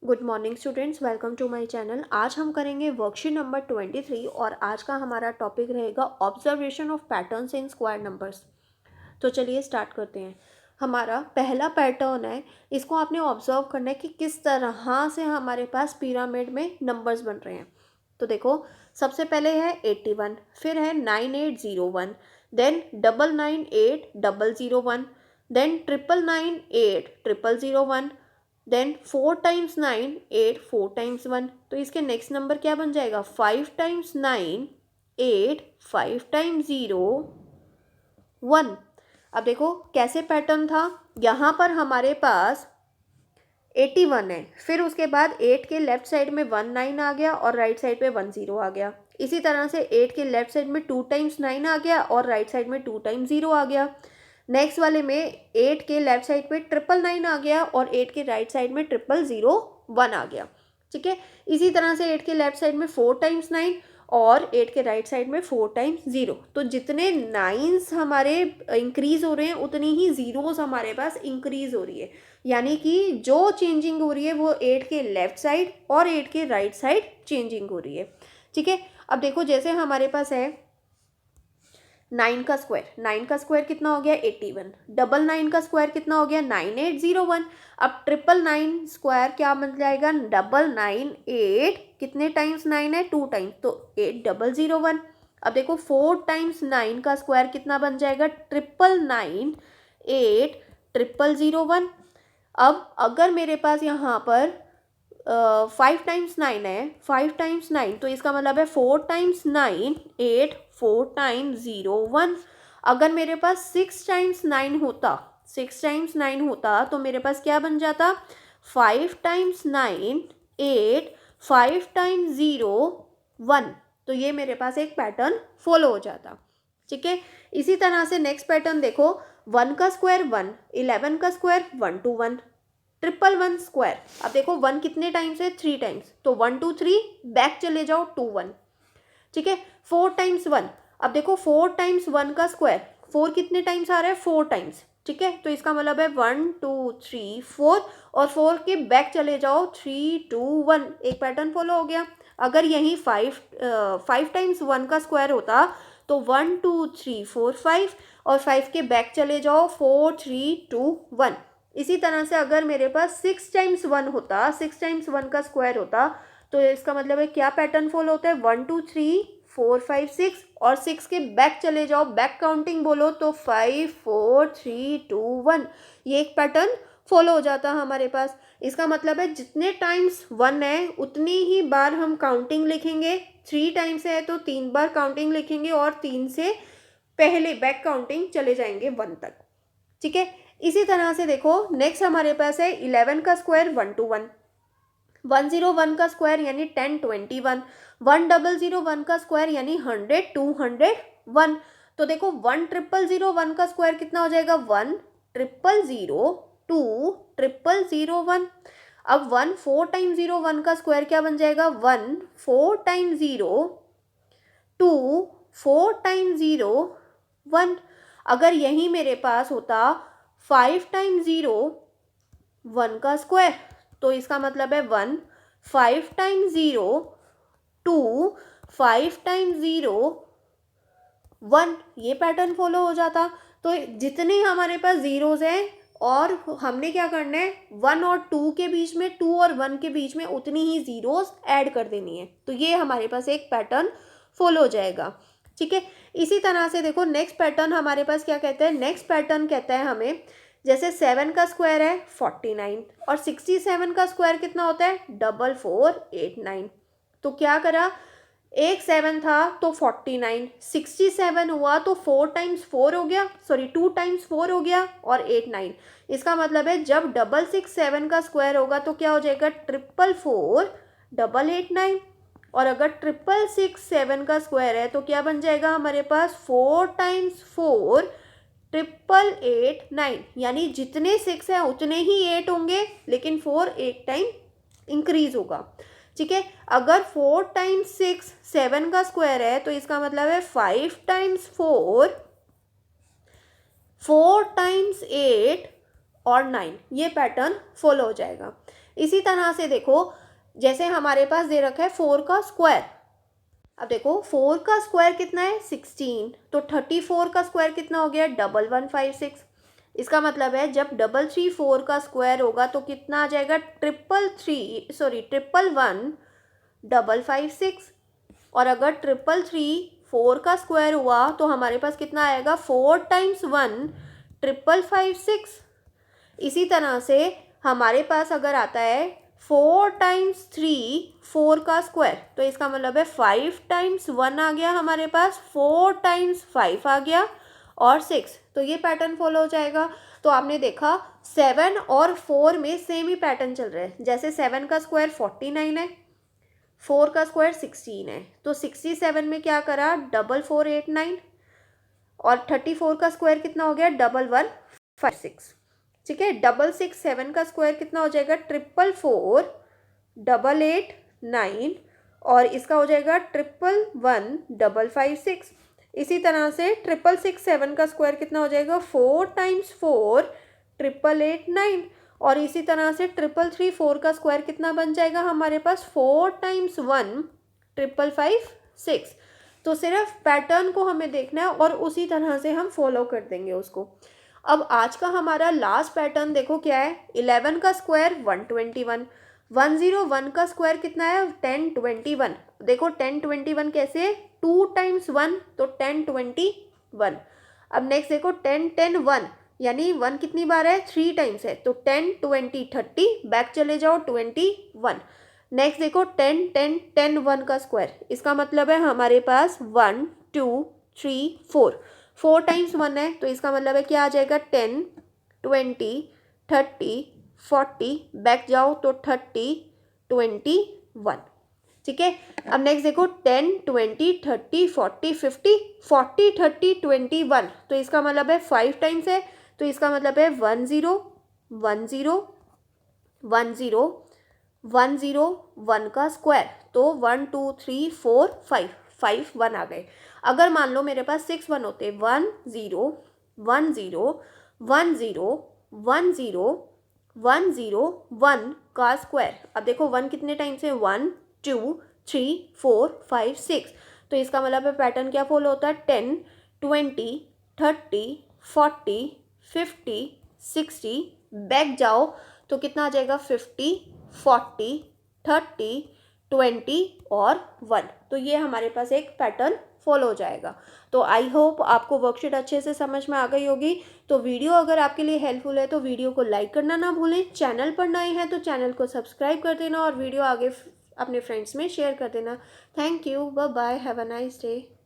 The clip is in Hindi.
Good morning students, welcome to my channel. आज हम करेंगे वर्कशीट नंबर 23 और आज का हमारा टॉपिक रहेगा observation of patterns in square numbers. तो चलिए स्टार्ट करते हैं। हमारा पहला पैटर्न है, इसको आपने ऑब्जर्व करना है कि किस तरह से हमारे पास पिरामिड में नंबर्स बन रहे हैं। तो देखो, सबसे पहले है 81, फिर है 9801, then 9980001, then 9998001, then 4 times 9 8 4 times 1। तो इसके नेक्स्ट नंबर क्या बन जाएगा? 5 टाइम्स 9 8 5 टाइम्स 0 1। अब देखो कैसे पैटर्न था, यहाँ पर हमारे पास 81 है, फिर उसके बाद 8 के लेफ्ट साइड में 19 आ गया और राइट साइड पे 10 आ गया। इसी तरह से 8 के लेफ्ट साइड में 2 टाइम्स 9 आ गया और राइट साइड में 2 टाइम्स 0 आ गया। नेक्स्ट वाले में 8 के लेफ्ट साइड पे 999 आ गया और 8 के राइट साइड में 0001 आ गया। ठीक है, इसी तरह से 8 के लेफ्ट साइड में 4 टाइम्स 9 और 8 के राइट साइड में 4 टाइम्स 0। तो जितने नाइन्स हमारे इंक्रीज हो रहे हैं उतनी ही जीरोस हमारे पास इंक्रीज हो रही है, यानी कि जो चेंजिंग हो रही है वो 8 के लेफ्ट साइड और 8 के राइट साइड चेंजिंग हो रही है। ठीक है, अब देखो जैसे हमारे पास है 9 का स्क्वायर कितना हो गया? 81। 99 का स्क्वायर कितना हो गया? 9801। अब 999 स्क्वायर क्या बन जाएगा? 998 कितने टाइम्स 9 है? 2 टाइम्स, तो 8001। अब देखो 4 टाइम्स 9 का स्क्वायर कितना बन जाएगा? 999 8001। अब अगर मेरे पास यहाँ पर 5 टाइम्स 9 है, 5 टाइम्स 9, तो इसका मतलब है 4 टाइम्स 9 8 4 टाइम्स 01। अगर मेरे पास 6 टाइम्स 9 होता तो मेरे पास क्या बन जाता? 5 टाइम्स 9 8 5 टाइम्स 01। तो ये मेरे पास एक पैटर्न फॉलो हो जाता। ठीक है, इसी तरह से नेक्स्ट पैटर्न देखो, 1 का स्क्वायर 1, 11 का स्क्वायर 1 to 1, 111 स्क्वायर। अब देखो 1 कितने टाइम्स है? 3 टाइम्स, तो 1 2 3 बैक चले जाओ 2 1। ठीक है, 4 टाइम्स 1। अब देखो 4 टाइम्स 1 का स्क्वायर, 4 कितने टाइम्स आ रहा है? 4 टाइम्स। ठीक है, तो इसका मतलब है 1 2 3 4 और 4 के बैक चले जाओ 3 2 1। एक पैटर्न फॉलो हो गया। अगर यही 5 टाइम्स 1 का स्क्वायर होता तो 1 2 3 4 5 और 5 के बैक चले जाओ 4 3 2 1। इसी तरह से अगर मेरे पास 6 टाइम्स 1 होता, 6 टाइम्स 1 का स्क्वायर होता, तो इसका मतलब है क्या पैटर्न फॉलो होता है? 1 2 3 4 5 6 और 6 के बैक चले जाओ, बैक काउंटिंग बोलो तो 5 4 3 2 1। ये एक पैटर्न फॉलो हो जाता है हमारे पास। इसका मतलब है जितने टाइम्स 1 है उतनी ही बार हम काउंटिंग लिखेंगे। 3 टाइम्स है तो 3 बार काउंटिंग लिखेंगे और 3 से पहले बैक काउंटिंग चले जाएंगे 1 तक। ठीक है, इसी तरह से देखो नेक्स्ट हमारे पास है 11 का स्क्वायर 1 to 1, 101 का स्क्वायर यानी 1021, 1001 का स्क्वायर यानी 100 201। तो देखो 1001 का स्क्वायर कितना हो जाएगा? 1000 2001। अब 1 4 टाइम्स 01 का स्क्वायर क्या बन जाएगा? 1 4 टाइम्स 0 2 4 टाइम्स 1। अगर यही मेरे पास होता 5 टाइम्स 1 का स्क्वायर, तो इसका मतलब है 1 5 टाइम्स 2 5 टाइम्स 1। ये पैटर्न फॉलो हो जाता। तो जितने हमारे पास जीरोज हैं और हमने क्या करना है, 1 और 2 के बीच में, 2 और 1 के बीच में उतनी ही जीरोज ऐड कर देनी है। तो ये हमारे पास एक पैटर्न फॉलो हो जाएगा। ठीक है, इसी तरह से देखो नेक्स्ट पैटर्न हमारे पास क्या कहता है? नेक्स्ट पैटर्न कहता है हमें, जैसे 7 का स्क्वायर है 49 और 67 का स्क्वायर कितना होता है? 4489। तो क्या करा, एक 7 था तो 49, 67 हुआ तो 4 टाइम्स 4 हो गया, सॉरी 2 टाइम्स 4 हो गया और 8 9। इसका मतलब है जब 667 का स्क्वायर होगा तो क्या हो जाएगा? 444 889। और अगर 667 का स्क्वायर है तो क्या बन जाएगा हमारे पास? 4 टाइम्स 4 888 यानी जितने 6 है उतने ही 8 होंगे, लेकिन 4 एक टाइम इंक्रीज होगा। ठीक है, अगर 4 टाइम्स 6 7 का स्क्वायर है तो इसका मतलब है 5 टाइम्स 4 4 टाइम्स 8 और 9। ये पैटर्न फॉलो हो जाएगा। इसी तरह से देखो, जैसे हमारे पास दे रखा है 4 का स्क्वायर। अब देखो 4 का स्क्वायर कितना है 16, तो 34 का स्क्वायर कितना हो गया 1156। इसका मतलब है जब 334 का स्क्वायर होगा तो कितना आ जाएगा 111 और अगर 334 का स्क्वायर हुआ तो हमारे पास कितना आएगा 4 टाइम्स 1 556। इसी तरह से हमारे पास अगर आता है 4 टाइम्स 3 4 का स्क्वायर, तो इसका मतलब है 5 टाइम्स 1 आ गया हमारे पास, 4 टाइम्स 5 आ गया और 6, तो ये पैटर्न फॉलो हो जाएगा। तो आपने देखा 7 और 4 में सेम ही पैटर्न चल रहा है। जैसे 7 का स्क्वायर 49 है, 4 का स्क्वायर 16 है, तो 67 में क्या करा 4489 और 34 का स्क्वायर कितना हो गया 1156। ठीक है, 667 का स्क्वायर कितना हो जाएगा 444 और इसका हो जाएगा 111556। इसी तरह से 667 का स्क्वायर कितना हो जाएगा 4 टाइम्स 4 889 और इसी तरह से 334 का स्क्वायर कितना बन जाएगा हमारे पास 4 टाइम्स 1 556। तो सिर्फ पैटर्न को हमें देखना है और उसी तरह से हम फॉलो कर देंगे उसको। अब आज का हमारा लास्ट पैटर्न देखो क्या है, 11 का स्क्वायर 121, 101 का स्क्वायर कितना है 1021। देखो 1021 कैसे है 2 टाइम्स 1 तो 1021। अब नेक्स्ट देखो 10 10 1 यानी 1 कितनी बार है 3 टाइम्स है, तो 10 20 30 बैक चले जाओ 21। नेक्स्ट देखो 10 10 10 1 का स्क्वायर, इसका मतलब है हमारे पास 1 2 3 4, 4 टाइम्स 1 है, तो इसका मतलब है क्या आ जाएगा 10 20 30 40 बैक जाओ तो 30 21। ठीक है, अब नेक्स्ट देखो 10 20 30 40 50 40 30 21, तो इसका मतलब है 5 टाइम्स है, तो इसका मतलब है 10 10 10 10 1 का स्क्वायर, तो 1 2 3 4 5 5 1 आ गए। अगर मान लो मेरे पास 6 1 होते 1 0 1 0 1 0 1 0 1 0 1 का स्क्वायर। अब देखो 1 कितने टाइम्स है 1 2 3 4 5 6, तो इसका मतलब है पैटर्न क्या फॉलो होता है 10 20 30 40 50 60 बैक जाओ तो कितना आ जाएगा 50 40 30 20 और 1, तो ये हमारे पास एक पैटर्न फॉलो हो जाएगा। तो आई होप आपको वर्कशीट अच्छे से समझ में आ गई होगी। तो वीडियो अगर आपके लिए हेल्पफुल है तो वीडियो को लाइक करना ना भूलें, चैनल पर नए हैं तो चैनल को सब्सक्राइब कर देना और वीडियो आगे अपने फ्रेंड्स में शेयर कर देना। Thank you, bye bye, have a nice day.